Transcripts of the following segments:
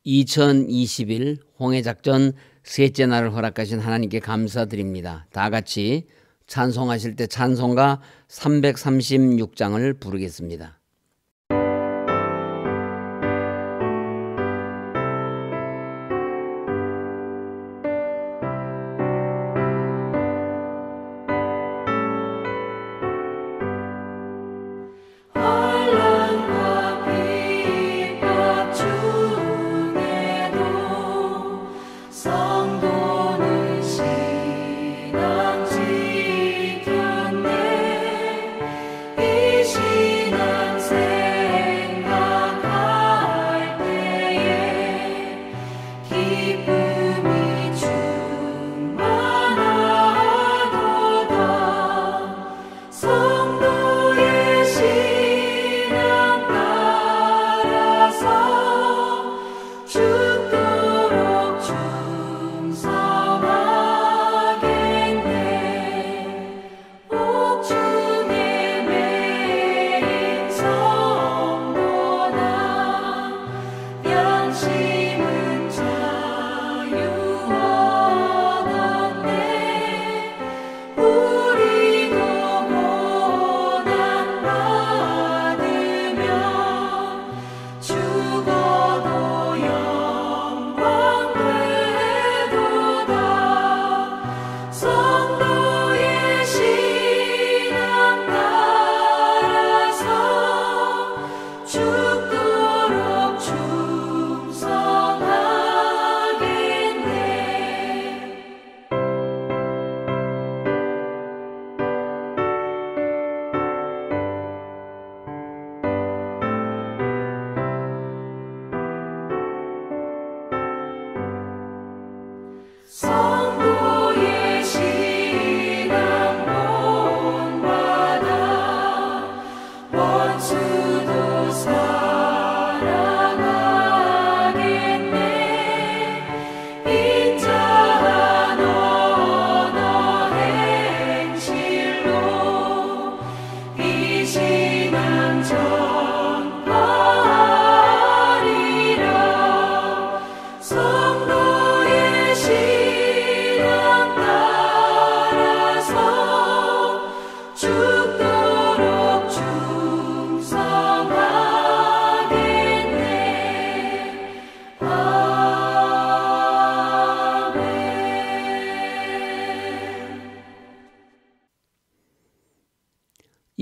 2021 홍해작전 셋째 날을 허락하신 하나님께 감사드립니다. 다 같이 찬송하실 때 찬송가 336장을 부르겠습니다.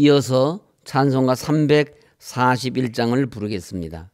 이어서 찬송가 341장을 부르겠습니다.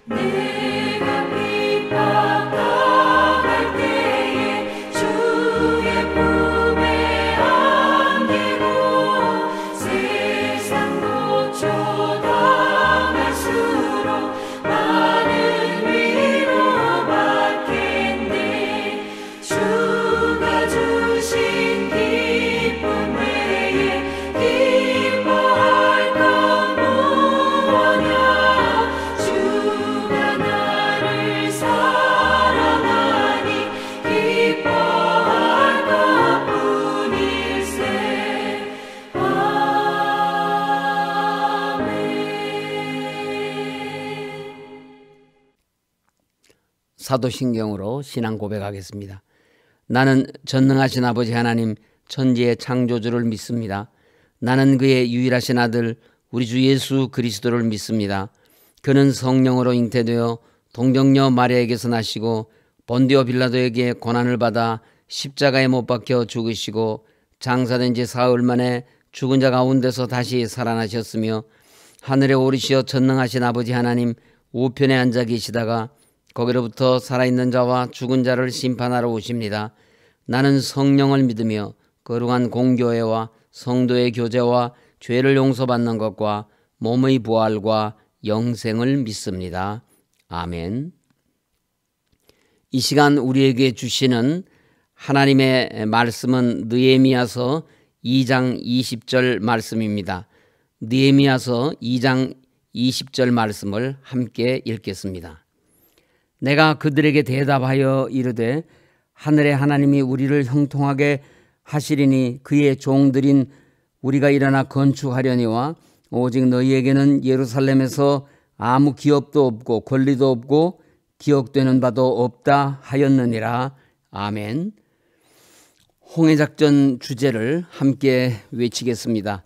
내가 핍박당할 때에 사도신경으로 신앙 고백하겠습니다. 나는 전능하신 아버지 하나님 천지의 창조주를 믿습니다. 나는 그의 유일하신 아들 우리 주 예수 그리스도를 믿습니다. 그는 성령으로 잉태되어 동정녀 마리아에게서 나시고 본디오 빌라도에게 고난을 받아 십자가에 못 박혀 죽으시고 장사된 지 사흘 만에 죽은 자 가운데서 다시 살아나셨으며 하늘에 오르시어 전능하신 아버지 하나님 우편에 앉아 계시다가 거기로부터 살아있는 자와 죽은 자를 심판하러 오십니다. 나는 성령을 믿으며 거룩한 공교회와 성도의 교제와 죄를 용서받는 것과 몸의 부활과 영생을 믿습니다. 아멘. 이 시간 우리에게 주시는 하나님의 말씀은 느헤미야서 2장 20절 말씀입니다. 느헤미야서 2장 20절 말씀을 함께 읽겠습니다. 내가 그들에게 대답하여 이르되 하늘의 하나님이 우리를 형통하게 하시리니 그의 종들인 우리가 일어나 건축하려니와 오직 너희에게는 예루살렘에서 아무 기업도 없고 권리도 없고 기억되는 바도 없다 하였느니라. 아멘. 홍해작전 주제를 함께 외치겠습니다.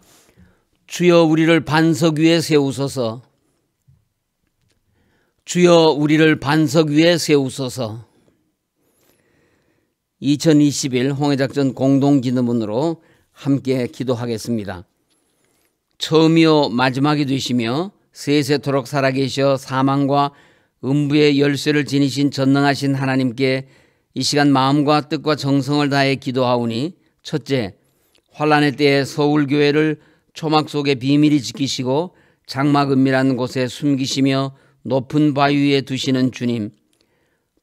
주여 우리를 반석 위에 세우소서. 주여 우리를 반석 위에 세우소서. 2021 홍해작전 공동기도문으로 함께 기도하겠습니다. 처음이요 마지막이 되시며 세세토록 살아계셔 사망과 음부의 열쇠를 지니신 전능하신 하나님께 이 시간 마음과 뜻과 정성을 다해 기도하오니 첫째, 환난의 때에 서울교회를 초막 속에 비밀히 지키시고 장막 은밀한 곳에 숨기시며 높은 바위 위에 두시는 주님,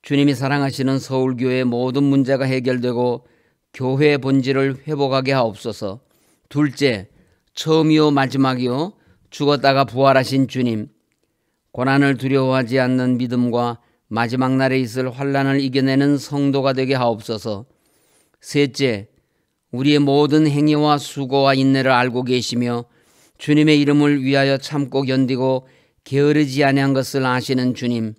주님이 사랑하시는 서울교회의 모든 문제가 해결되고 교회의 본질을 회복하게 하옵소서. 둘째, 처음이요 마지막이요 죽었다가 부활하신 주님, 고난을 두려워하지 않는 믿음과 마지막 날에 있을 환난을 이겨내는 성도가 되게 하옵소서. 셋째, 우리의 모든 행위와 수고와 인내를 알고 계시며 주님의 이름을 위하여 참고 견디고 게으르지 아니한 것을 아시는 주님,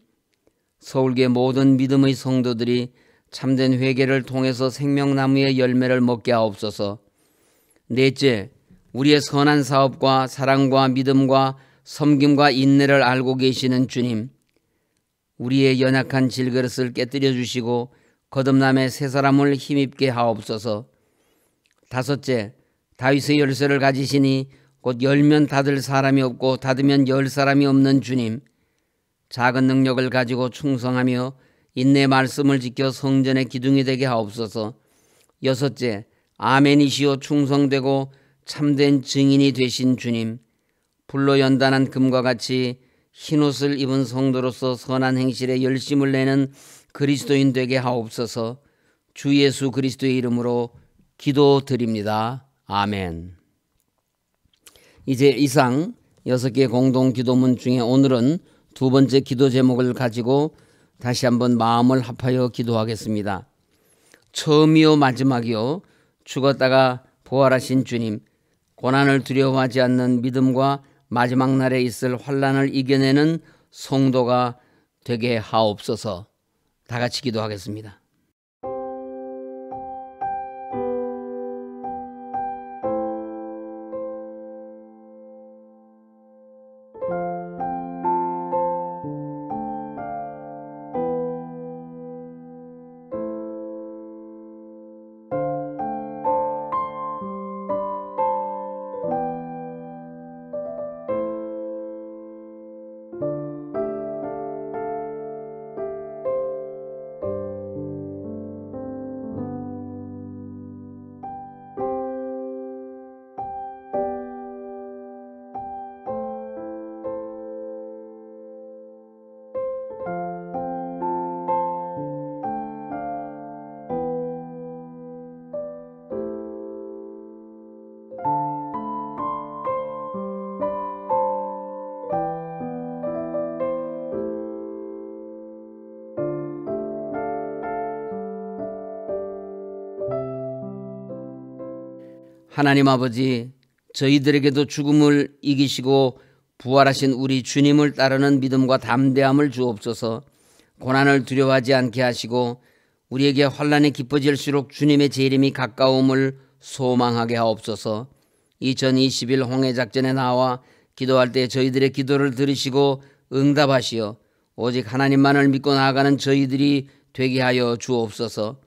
서울교회 모든 믿음의 성도들이 참된 회개를 통해서 생명나무의 열매를 먹게 하옵소서. 넷째, 우리의 선한 사업과 사랑과 믿음과 섬김과 인내를 알고 계시는 주님, 우리의 연약한 질그릇을 깨뜨려 주시고 거듭남의 새 사람을 힘입게 하옵소서. 다섯째, 다윗의 열쇠를 가지시니 곧 열면 닫을 사람이 없고 닫으면 열 사람이 없는 주님, 작은 능력을 가지고 충성하며 인내 말씀을 지켜 성전의 기둥이 되게 하옵소서. 여섯째, 아멘이시오 충성되고 참된 증인이 되신 주님, 불로 연단한 금과 같이 흰옷을 입은 성도로서 선한 행실에 열심을 내는 그리스도인 되게 하옵소서. 주 예수 그리스도의 이름으로 기도드립니다. 아멘. 이제 이상 6개 공동 기도문 중에 오늘은 두 번째 기도 제목을 가지고 다시 한번 마음을 합하여 기도하겠습니다. 처음이요 마지막이요 죽었다가 부활하신 주님, 고난을 두려워하지 않는 믿음과 마지막 날에 있을 환난을 이겨내는 성도가 되게 하옵소서. 다 같이 기도하겠습니다. 하나님 아버지, 저희들에게도 죽음을 이기시고 부활하신 우리 주님을 따르는 믿음과 담대함을 주옵소서. 고난을 두려워하지 않게 하시고 우리에게 환난이 깊어질수록 주님의 재림이 가까움을 소망하게 하옵소서. 2021 홍해작전에 나와 기도할 때 저희들의 기도를 들으시고 응답하시어 오직 하나님만을 믿고 나아가는 저희들이 되게 하여 주옵소서.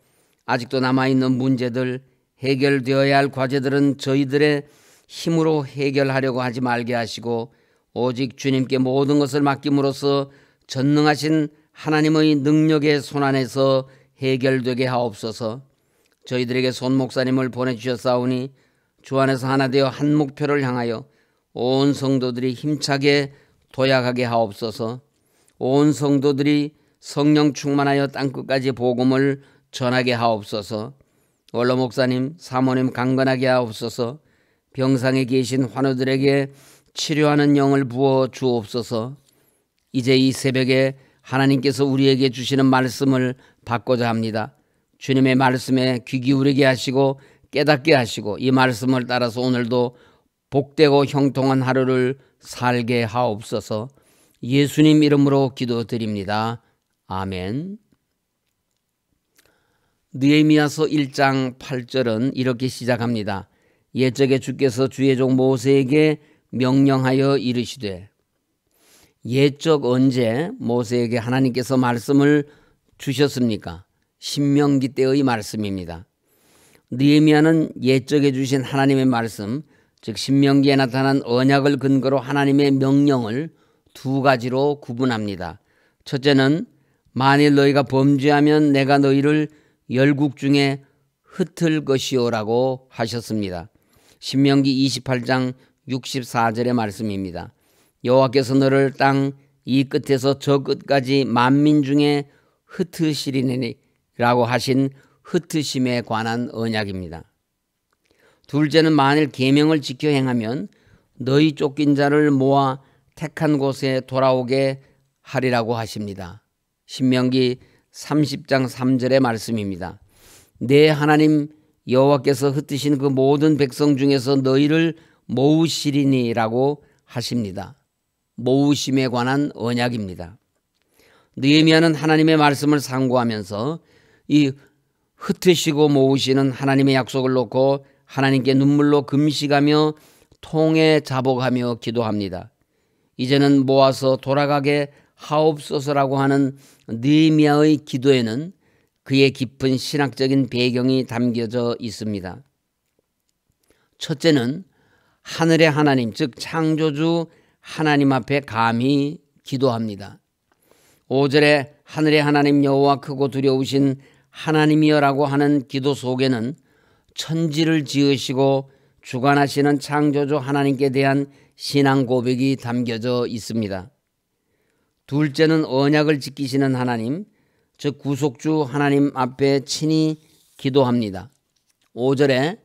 아직도 남아있는 문제들, 해결되어야 할 과제들은 저희들의 힘으로 해결하려고 하지 말게 하시고 오직 주님께 모든 것을 맡김으로써 전능하신 하나님의 능력의 손안에서 해결되게 하옵소서. 저희들에게 손 목사님을 보내주셨사오니 주 안에서 하나 되어 한 목표를 향하여 온 성도들이 힘차게 도약하게 하옵소서. 온 성도들이 성령 충만하여 땅끝까지 복음을 전하게 하옵소서. 원로 목사님, 사모님 강건하게 하옵소서. 병상에 계신 환우들에게 치료하는 영을 부어 주옵소서. 이제 이 새벽에 하나님께서 우리에게 주시는 말씀을 받고자 합니다. 주님의 말씀에 귀 기울이게 하시고 깨닫게 하시고 이 말씀을 따라서 오늘도 복되고 형통한 하루를 살게 하옵소서. 예수님 이름으로 기도드립니다. 아멘. 느헤미야서 1장 8절은 이렇게 시작합니다. 옛적에 주께서 주의 종 모세에게 명령하여 이르시되. 옛적 언제 모세에게 하나님께서 말씀을 주셨습니까? 신명기 때의 말씀입니다. 느헤미야는 옛적에 주신 하나님의 말씀, 즉 신명기에 나타난 언약을 근거로 하나님의 명령을 두 가지로 구분합니다. 첫째는 만일 너희가 범죄하면 내가 너희를 열국 중에 흩을 것이오라고 하셨습니다. 신명기 28장 64절의 말씀입니다. 여호와께서 너를 땅 이 끝에서 저 끝까지 만민 중에 흩으시리니라고 하신 흩으심에 관한 언약입니다. 둘째는 만일 계명을 지켜 행하면 너희 쫓긴 자를 모아 택한 곳에 돌아오게 하리라고 하십니다. 신명기 30장 3절의 말씀입니다. 내 하나님 여호와께서 흩으신 그 모든 백성 중에서 너희를 모으시리니라고 하십니다. 모으심에 관한 언약입니다. 느헤미야는 하나님의 말씀을 상고하면서 이 흩으시고 모으시는 하나님의 약속을 놓고 하나님께 눈물로 금식하며 통에 자복하며 기도합니다. 이제는 모아서 돌아가게 하옵소서라고 하는 느헤미야의 기도에는 그의 깊은 신학적인 배경이 담겨져 있습니다. 첫째는 하늘의 하나님, 즉 창조주 하나님 앞에 감히 기도합니다. 5절에 하늘의 하나님 여호와 크고 두려우신 하나님이여라고 하는 기도 속에는 천지를 지으시고 주관하시는 창조주 하나님께 대한 신앙 고백이 담겨져 있습니다. 둘째는 언약을 지키시는 하나님, 즉 구속주 하나님 앞에 친히 기도합니다. 5절에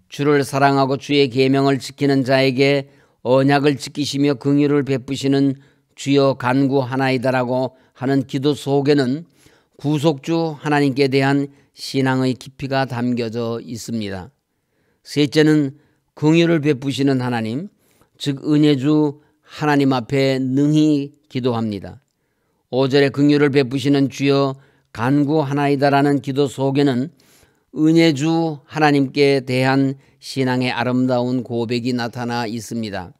주를 사랑하고 주의 계명을 지키는 자에게 언약을 지키시며 긍휼을 베푸시는 주여 간구하나이다라고 하는 기도 속에는 구속주 하나님께 대한 신앙의 깊이가 담겨져 있습니다. 셋째는 긍휼을 베푸시는 하나님, 즉 은혜주 하나님 앞에 능히 기도합니다. 5절에 긍휼을 베푸시는 주여 간구하나이다라는 기도 속에는 은혜주 하나님께 대한 신앙의 아름다운 고백이 나타나 있습니다.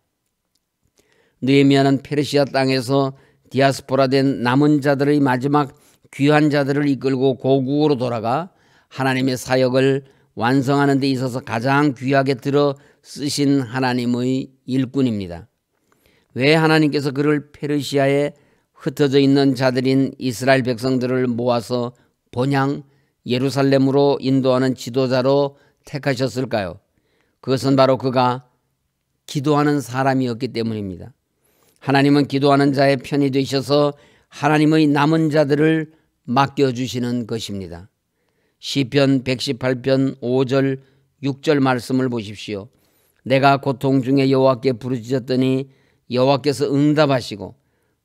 느헤미야는 페르시아 땅에서 디아스포라된 남은 자들의 마지막 귀한 자들을 이끌고 고국으로 돌아가 하나님의 사역을 완성하는 데 있어서 가장 귀하게 들어 쓰신 하나님의 일꾼입니다. 왜 하나님께서 그를 페르시아에 흩어져 있는 자들인 이스라엘 백성들을 모아서 본향 예루살렘으로 인도하는 지도자로 택하셨을까요? 그것은 바로 그가 기도하는 사람이었기 때문입니다. 하나님은 기도하는 자의 편이 되셔서 하나님의 남은 자들을 맡겨주시는 것입니다. 시편 118편 5절 6절 말씀을 보십시오. 내가 고통 중에 여호와께 부르짖었더니 여호와께서 응답하시고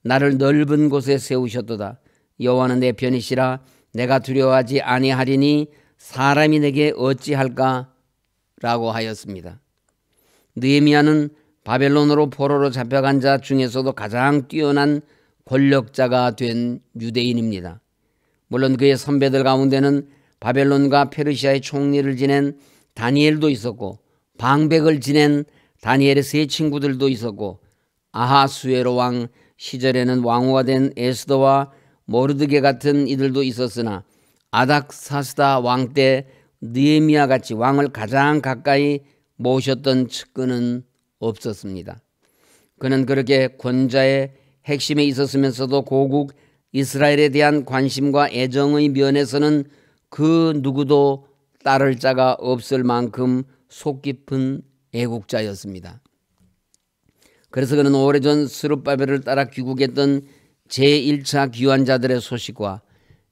나를 넓은 곳에 세우셨도다. 여호와는 내 편이시라. 내가 두려워하지 아니하리니 사람이 내게 어찌할까? 라고 하였습니다. 느헤미야는 바벨론으로 포로로 잡혀간 자 중에서도 가장 뛰어난 권력자가 된 유대인입니다. 물론 그의 선배들 가운데는 바벨론과 페르시아의 총리를 지낸 다니엘도 있었고 방백을 지낸 다니엘의 세 친구들도 있었고 아하수에로 왕 시절에는 왕후가 된 에스더와 모르드게 같은 이들도 있었으나 아닥사스다 왕 때 느헤미야 같이 왕을 가장 가까이 모셨던 측근은 없었습니다. 그는 그렇게 권자의 핵심에 있었으면서도 고국 이스라엘에 대한 관심과 애정의 면에서는 그 누구도 따를 자가 없을 만큼 속 깊은 애국자였습니다. 그래서 그는 오래전 스룹바벨을 따라 귀국했던 제1차 귀환자들의 소식과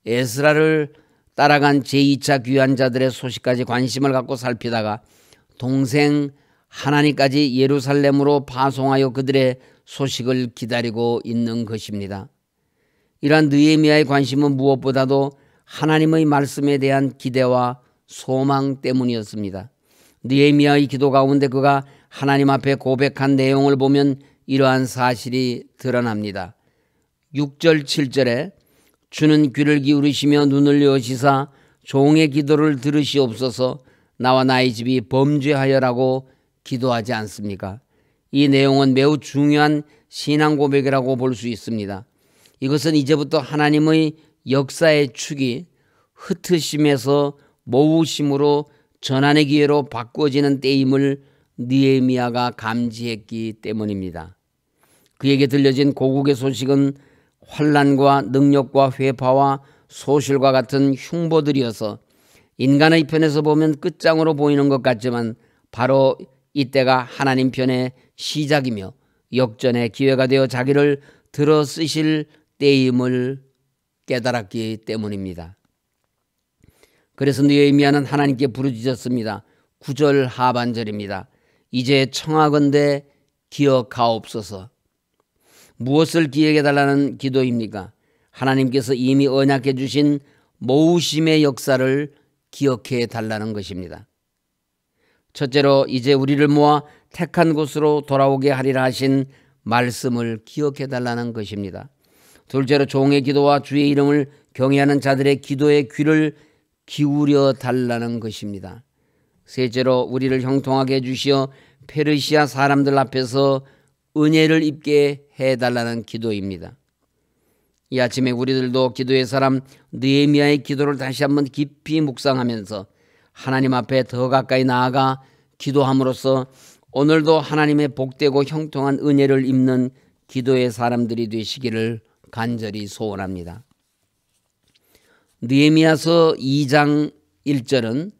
에스라를 따라간 제2차 귀환자들의 소식까지 관심을 갖고 살피다가 동생 하나니까지 예루살렘으로 파송하여 그들의 소식을 기다리고 있는 것입니다. 이러한 느헤미야의 관심은 무엇보다도 하나님의 말씀에 대한 기대와 소망 때문이었습니다. 느헤미야의 기도 가운데 그가 하나님 앞에 고백한 내용을 보면 이러한 사실이 드러납니다. 6절 7절에 주는 귀를 기울이시며 눈을 여시사 종의 기도를 들으시옵소서 나와 나의 집이 범죄하여라고 기도하지 않습니까? 이 내용은 매우 중요한 신앙 고백이라고 볼 수 있습니다. 이것은 이제부터 하나님의 역사의 축이 흩으심에서 모으심으로 전환의 기회로 바꿔지는 때임을 느헤미야가 감지했기 때문입니다. 그에게 들려진 고국의 소식은 환난과 능력과 회파와 소실과 같은 흉보들이어서 인간의 편에서 보면 끝장으로 보이는 것 같지만 바로 이때가 하나님 편의 시작이며 역전의 기회가 되어 자기를 들어 쓰실 때임을 깨달았기 때문입니다. 그래서 느헤미야는 하나님께 부르짖었습니다. 9절 하반절입니다. 이제 청하건대 기억하옵소서. 무엇을 기억해달라는 기도입니까? 하나님께서 이미 언약해 주신 모으심의 역사를 기억해 달라는 것입니다. 첫째로 이제 우리를 모아 택한 곳으로 돌아오게 하리라 하신 말씀을 기억해 달라는 것입니다. 둘째로 종의 기도와 주의 이름을 경외하는 자들의 기도에 귀를 기울여 달라는 것입니다. 셋째로 우리를 형통하게 해주시어 페르시아 사람들 앞에서 은혜를 입게 해달라는 기도입니다. 이 아침에 우리들도 기도의 사람 느헤미야의 기도를 다시 한번 깊이 묵상하면서 하나님 앞에 더 가까이 나아가 기도함으로써 오늘도 하나님의 복되고 형통한 은혜를 입는 기도의 사람들이 되시기를 간절히 소원합니다. 느헤미야서 2장 1절은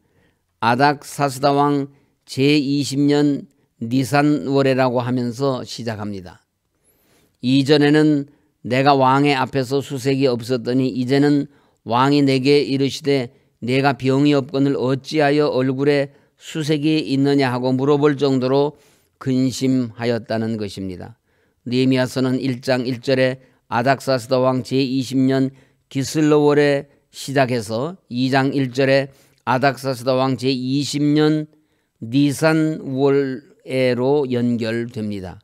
아닥사스다 왕 제20년 니산월이라고 하면서 시작합니다. 이전에는 내가 왕의 앞에서 수색이 없었더니 이제는 왕이 내게 이르시되 내가 병이 없거늘 어찌하여 얼굴에 수색이 있느냐 하고 물어볼 정도로 근심하였다는 것입니다. 느헤미야서는 1장 1절에 아닥사스다 왕 제20년 기슬로월에 시작해서 2장 1절에 아닥사스다 왕 제20년 니산월에로 연결됩니다.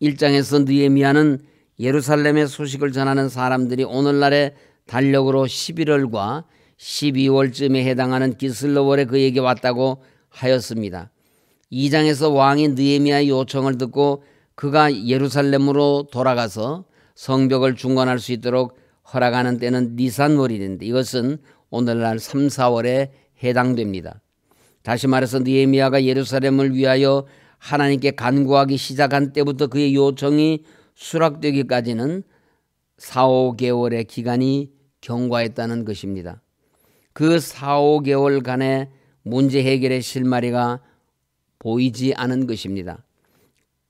1장에서 느헤미야는 예루살렘의 소식을 전하는 사람들이 오늘날의 달력으로 11월과 12월쯤에 해당하는 기슬로월에 그에게 왔다고 하였습니다. 2장에서 왕이 느헤미야의 요청을 듣고 그가 예루살렘으로 돌아가서 성벽을 중건할 수 있도록 허락하는 때는 니산월인데 이것은 오늘날 3, 4월에 해당됩니다. 다시 말해서 느헤미야가 예루살렘을 위하여 하나님께 간구하기 시작한 때부터 그의 요청이 수락되기까지는 4, 5개월의 기간이 경과했다는 것입니다. 그 4, 5개월간의 문제 해결의 실마리가 보이지 않은 것입니다.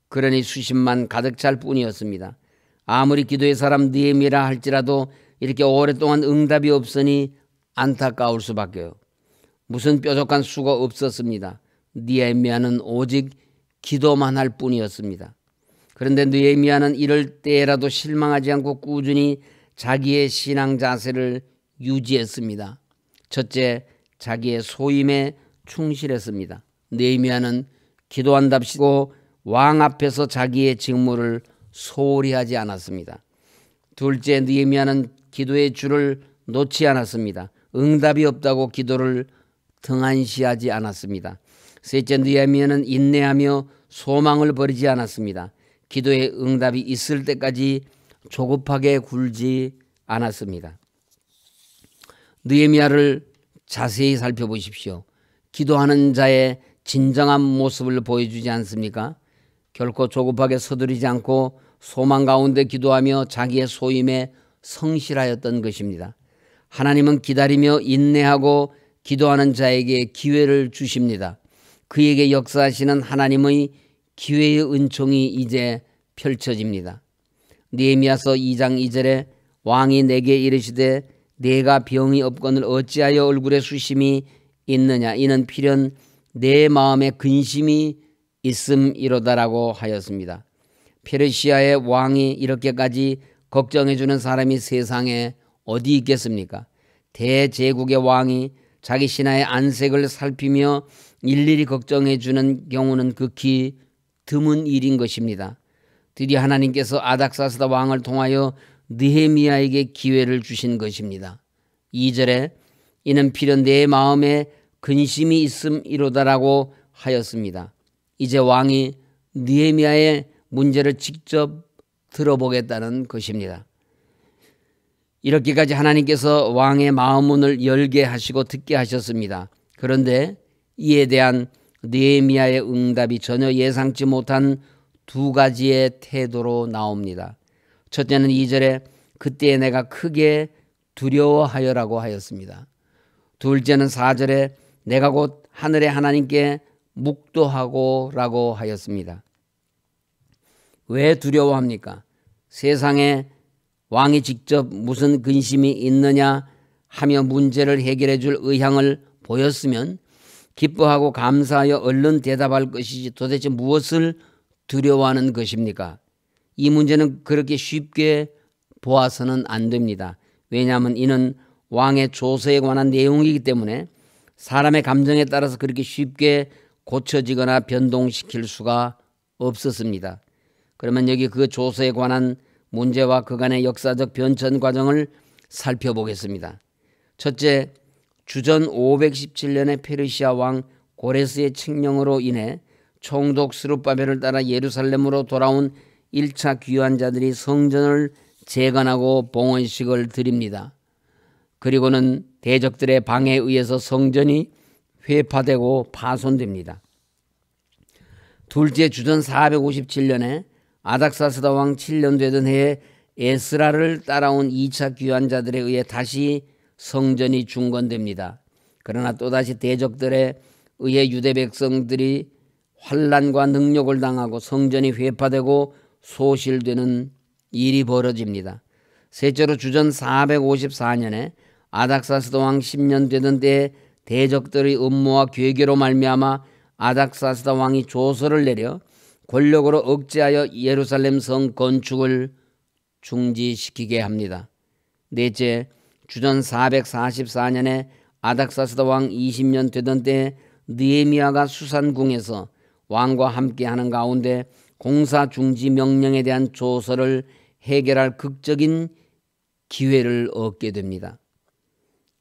그러니 수십만 가득 찰 뿐이었습니다. 아무리 기도의 사람 느헤미야라 할지라도 이렇게 오랫동안 응답이 없으니 안타까울 수밖에요. 무슨 뾰족한 수가 없었습니다. 느헤미야는 오직 기도만 할 뿐이었습니다. 그런데 느헤미야는 이럴 때라도 실망하지 않고 꾸준히 자기의 신앙 자세를 유지했습니다. 첫째, 자기의 소임에 충실했습니다. 느헤미야는 기도한답시고 왕 앞에서 자기의 직무를 소홀히 하지 않았습니다. 둘째, 느헤미야는 기도의 줄을 놓지 않았습니다. 응답이 없다고 기도를 등한시하지 않았습니다. 셋째, 느헤미야는 인내하며 소망을 버리지 않았습니다. 기도의 응답이 있을 때까지 조급하게 굴지 않았습니다. 느헤미야를 자세히 살펴보십시오. 기도하는 자의 진정한 모습을 보여주지 않습니까? 결코 조급하게 서두르지 않고 소망 가운데 기도하며 자기의 소임에 성실하였던 것입니다. 하나님은 기다리며 인내하고 기도하는 자에게 기회를 주십니다. 그에게 역사하시는 하나님의 기회의 은총이 이제 펼쳐집니다. 느헤미야서 2장 2절에 왕이 내게 이르시되 내가 병이 없거늘 어찌하여 얼굴에 수심이 있느냐, 이는 필연 내 마음에 근심이 있음이로다라고 하였습니다. 페르시아의 왕이 이렇게까지 걱정해주는 사람이 세상에 어디 있겠습니까? 대제국의 왕이 자기 신하의 안색을 살피며 일일이 걱정해주는 경우는 극히 드문 일인 것입니다. 드디어 하나님께서 아닥사스다 왕을 통하여 느헤미야에게 기회를 주신 것입니다. 2절에 이는 필연 내 마음에 근심이 있음이로다라고 하였습니다. 이제 왕이 느헤미야의 문제를 직접 들어보겠다는 것입니다. 이렇게까지 하나님께서 왕의 마음문을 열게 하시고 듣게 하셨습니다. 그런데 이에 대한 느헤미야의 응답이 전혀 예상치 못한 두 가지의 태도로 나옵니다. 첫째는 2절에 그때 내가 크게 두려워하여라고 하였습니다. 둘째는 4절에 내가 곧 하늘의 하나님께 묵도하고라고 하였습니다. 왜 두려워합니까? 세상에 왕이 직접 무슨 근심이 있느냐 하며 문제를 해결해 줄 의향을 보였으면 기뻐하고 감사하여 얼른 대답할 것이지 도대체 무엇을 두려워하는 것입니까? 이 문제는 그렇게 쉽게 보아서는 안 됩니다. 왜냐하면 이는 왕의 조서에 관한 내용이기 때문에 사람의 감정에 따라서 그렇게 쉽게 고쳐지거나 변동시킬 수가 없었습니다. 그러면 여기 그 조서에 관한 문제와 그간의 역사적 변천 과정을 살펴보겠습니다. 첫째, 주전 517년에 페르시아 왕 고레스의 칙령으로 인해 총독 스룹바벨을 따라 예루살렘으로 돌아온 1차 귀환자들이 성전을 재건하고 봉헌식을 드립니다. 그리고는 대적들의 방해에 의해서 성전이 회파되고 파손됩니다. 둘째, 주전 457년에 아닥사스다 왕 7년 되던 해에 에스라를 따라온 2차 귀환자들에 의해 다시 성전이 중건됩니다. 그러나 또다시 대적들에 의해 유대 백성들이 환난과 능욕을 당하고 성전이 회파되고 소실되는 일이 벌어집니다. 셋째로 주전 454년에 아닥사스다 왕 10년 되던 때에 대적들의 음모와 괴계로 말미암아 아닥사스다 왕이 조서를 내려 권력으로 억제하여 예루살렘 성 건축을 중지시키게 합니다. 넷째, 주전 444년에 아닥사스다 왕 20년 되던 때에 느헤미야가 수산궁에서 왕과 함께하는 가운데 공사 중지 명령에 대한 조서를 해결할 극적인 기회를 얻게 됩니다.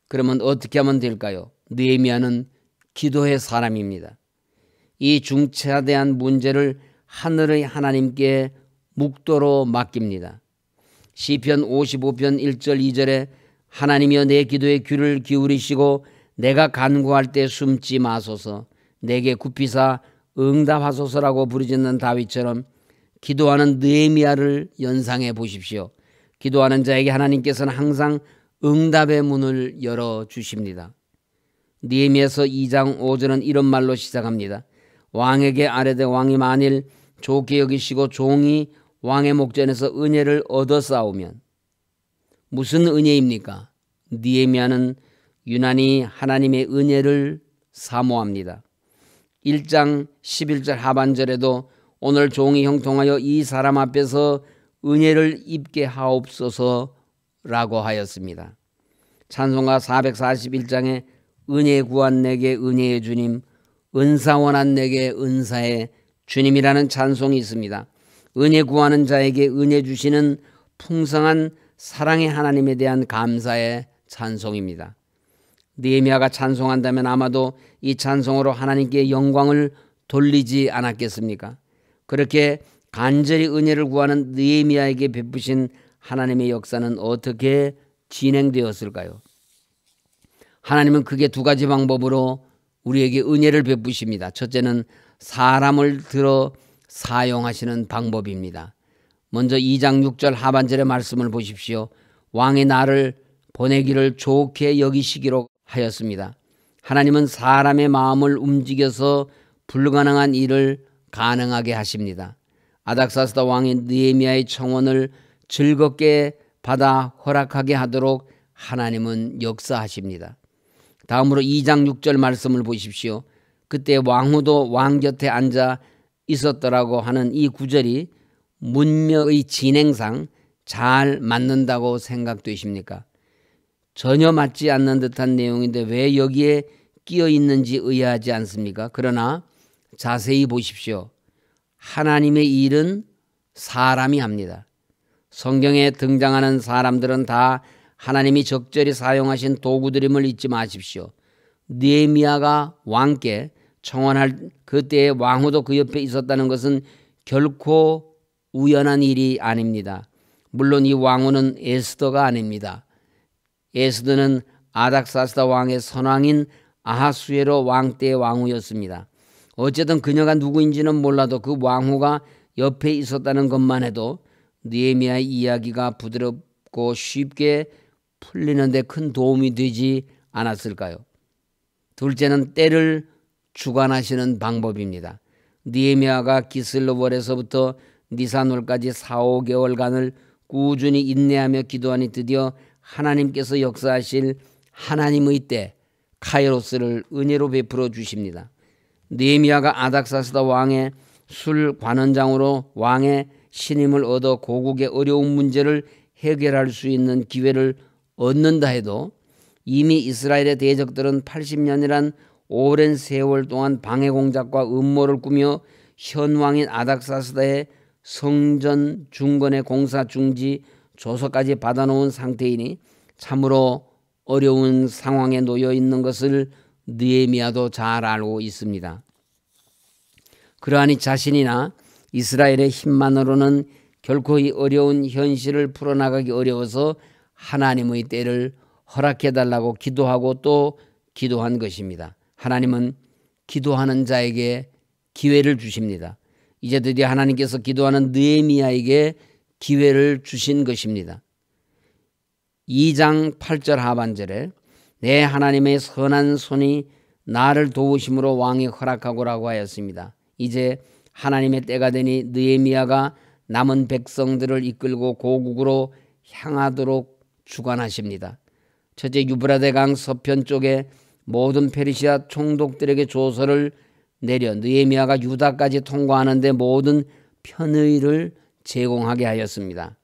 그러면 어떻게 하면 될까요? 느헤미야는 기도의 사람입니다. 이 중차대한 문제를 하늘의 하나님께 묵도로 맡깁니다. 시편 55편 1절 2절에 하나님이여 내 기도에 귀를 기울이시고 내가 간구할 때 숨지 마소서 내게 굽히사 응답하소서라고 부르짖는 다윗처럼 기도하는 느헤미야를 연상해 보십시오. 기도하는 자에게 하나님께서는 항상 응답의 문을 열어주십니다. 느헤미야서 2장 5절은 이런 말로 시작합니다. 왕에게 아뢰되 왕이 만일 좋게 여기시고 종이 왕의 목전에서 은혜를 얻어싸우면, 무슨 은혜입니까? 느헤미야는 유난히 하나님의 은혜를 사모합니다. 1장 11절 하반절에도 오늘 종이 형통하여 이 사람 앞에서 은혜를 입게 하옵소서라고 하였습니다. 찬송가 441장에 은혜 구한 내게 은혜의 주님, 은사 원한 내게 은사의 주님이라는 찬송이 있습니다. 은혜 구하는 자에게 은혜 주시는 풍성한 사랑의 하나님에 대한 감사의 찬송입니다. 느헤미야가 찬송한다면 아마도 이 찬송으로 하나님께 영광을 돌리지 않았겠습니까? 그렇게 간절히 은혜를 구하는 느헤미야에게 베푸신 하나님의 역사는 어떻게 진행되었을까요? 하나님은 크게 두 가지 방법으로 우리에게 은혜를 베푸십니다. 첫째는 사람을 들어 사용하시는 방법입니다. 먼저 2장 6절 하반절의 말씀을 보십시오. 왕이 나를 보내기를 좋게 여기시기로 하였습니다. 하나님은 사람의 마음을 움직여서 불가능한 일을 가능하게 하십니다. 아닥사스다 왕이 느헤미야의 청원을 즐겁게 받아 허락하게 하도록 하나님은 역사하십니다. 다음으로 2장 6절 말씀을 보십시오. 그때 왕후도 왕 곁에 앉아 있었더라고 하는 이 구절이 문맥의 진행상 잘 맞는다고 생각되십니까? 전혀 맞지 않는 듯한 내용인데 왜 여기에 끼어 있는지 의아하지 않습니까? 그러나 자세히 보십시오. 하나님의 일은 사람이 합니다. 성경에 등장하는 사람들은 다 하나님이 적절히 사용하신 도구들임을 잊지 마십시오. 느헤미야가 왕께 청원할 그때의 왕후도 그 옆에 있었다는 것은 결코 우연한 일이 아닙니다. 물론 이 왕후는 에스더가 아닙니다. 에스더는 아닥사스다 왕의 선왕인 아하수에로 왕 때의 왕후였습니다. 어쨌든 그녀가 누구인지는 몰라도 그 왕후가 옆에 있었다는 것만 해도 느헤미야의 이야기가 부드럽고 쉽게 풀리는 데 큰 도움이 되지 않았을까요? 둘째는 때를 주관하시는 방법입니다. 느헤미야가 기슬로월에서부터 니산월까지 4, 5개월간을 꾸준히 인내하며 기도하니 드디어 하나님께서 역사하실 하나님의 때 카이로스를 은혜로 베풀어 주십니다. 느헤미야가 아닥사스다 왕의 술 관원장으로 왕의 신임을 얻어 고국의 어려운 문제를 해결할 수 있는 기회를 얻는다 해도 이미 이스라엘의 대적들은 80년이란 오랜 세월 동안 방해 공작과 음모를 꾸며 현 왕인 아닥사스다의 성전 중건의 공사 중지 조서까지 받아놓은 상태이니 참으로 어려운 상황에 놓여 있는 것을 느헤미야도 잘 알고 있습니다. 그러하니 자신이나 이스라엘의 힘만으로는 결코 이 어려운 현실을 풀어나가기 어려워서 하나님의 때를 허락해달라고 기도하고 또 기도한 것입니다. 하나님은 기도하는 자에게 기회를 주십니다. 이제 드디어 하나님께서 기도하는 느헤미야에게 기회를 주신 것입니다. 2장 8절 하반절에 내 하나님의 선한 손이 나를 도우심으로 왕이 허락하고라고 하였습니다. 이제 하나님의 때가 되니 느헤미야가 남은 백성들을 이끌고 고국으로 향하도록 주관하십니다. 첫째, 유브라데 강 서편 쪽에 모든 페르시아 총독들에게 조서를 내려 느헤미야가 유다까지 통과하는데 모든 편의를 제공하게 하였습니다.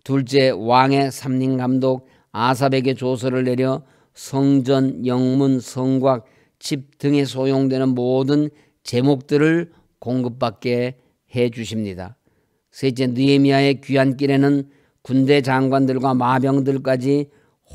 둘째, 왕의 삼림감독 아삽에게 조서를 내려 성전, 영문, 성곽, 집 등에 소용되는 모든 제목들을 공급받게 해 주십니다. 셋째, 느헤미야의 귀환길에는 군대 장관들과 마병들까지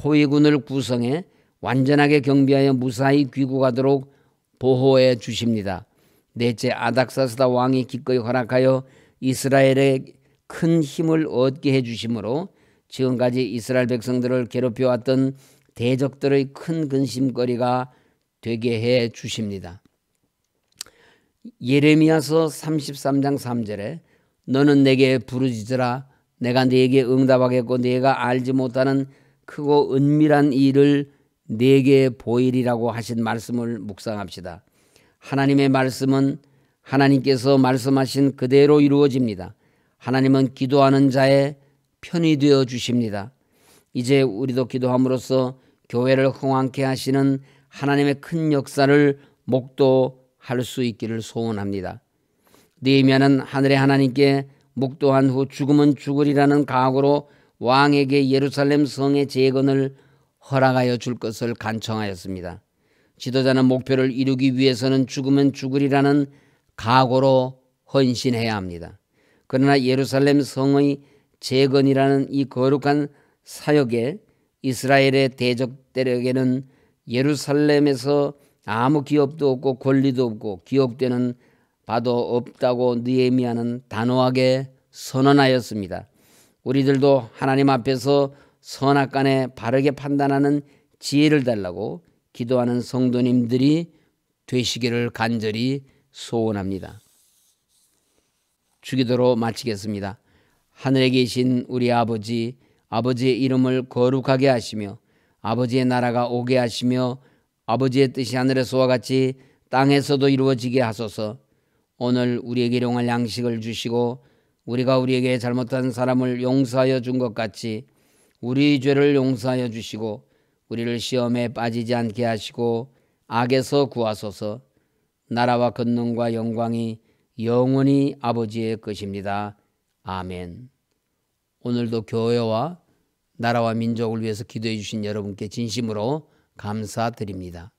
호위군을 구성해 완전하게 경비하여 무사히 귀국하도록 보호해 주십니다. 넷째, 아닥사스다 왕이 기꺼이 허락하여 이스라엘에 큰 힘을 얻게 해 주심으로 지금까지 이스라엘 백성들을 괴롭혀왔던 대적들의 큰 근심거리가 되게 해 주십니다. 예레미야서 33장 3절에 너는 내게 부르짖으라 내가 네게 응답하겠고 네가 알지 못하는 크고 은밀한 일을 네게 보이리라고 하신 말씀을 묵상합시다. 하나님의 말씀은 하나님께서 말씀하신 그대로 이루어집니다. 하나님은 기도하는 자의 편이 되어 주십니다. 이제 우리도 기도함으로써 교회를 흥왕케 하시는 하나님의 큰 역사를 목도할 수 있기를 소원합니다. 느헤미야는 하늘의 하나님께 묵도한 후 죽으면 죽으리라는 각오로 왕에게 예루살렘 성의 재건을 허락하여 줄 것을 간청하였습니다. 지도자는 목표를 이루기 위해서는 죽으면 죽으리라는 각오로 헌신해야 합니다. 그러나 예루살렘 성의 재건이라는 이 거룩한 사역에 이스라엘의 대적들에게는 예루살렘에서 아무 기업도 없고 권리도 없고 기억되는 바도 없다고 느헤미야는 단호하게 선언하였습니다. 우리들도 하나님 앞에서 선악간에 바르게 판단하는 지혜를 달라고 기도하는 성도님들이 되시기를 간절히 소원합니다. 주기도로 마치겠습니다. 하늘에 계신 우리 아버지, 아버지의 이름을 거룩하게 하시며 아버지의 나라가 오게 하시며 아버지의 뜻이 하늘에서와 같이 땅에서도 이루어지게 하소서. 오늘 우리에게 일용할 양식을 주시고 우리가 우리에게 잘못한 사람을 용서하여 준 것 같이 우리 죄를 용서하여 주시고 우리를 시험에 빠지지 않게 하시고 악에서 구하소서. 나라와 권능과 영광이 영원히 아버지의 것입니다. 아멘. 오늘도 교회와 나라와 민족을 위해서 기도해 주신 여러분께 진심으로 감사드립니다.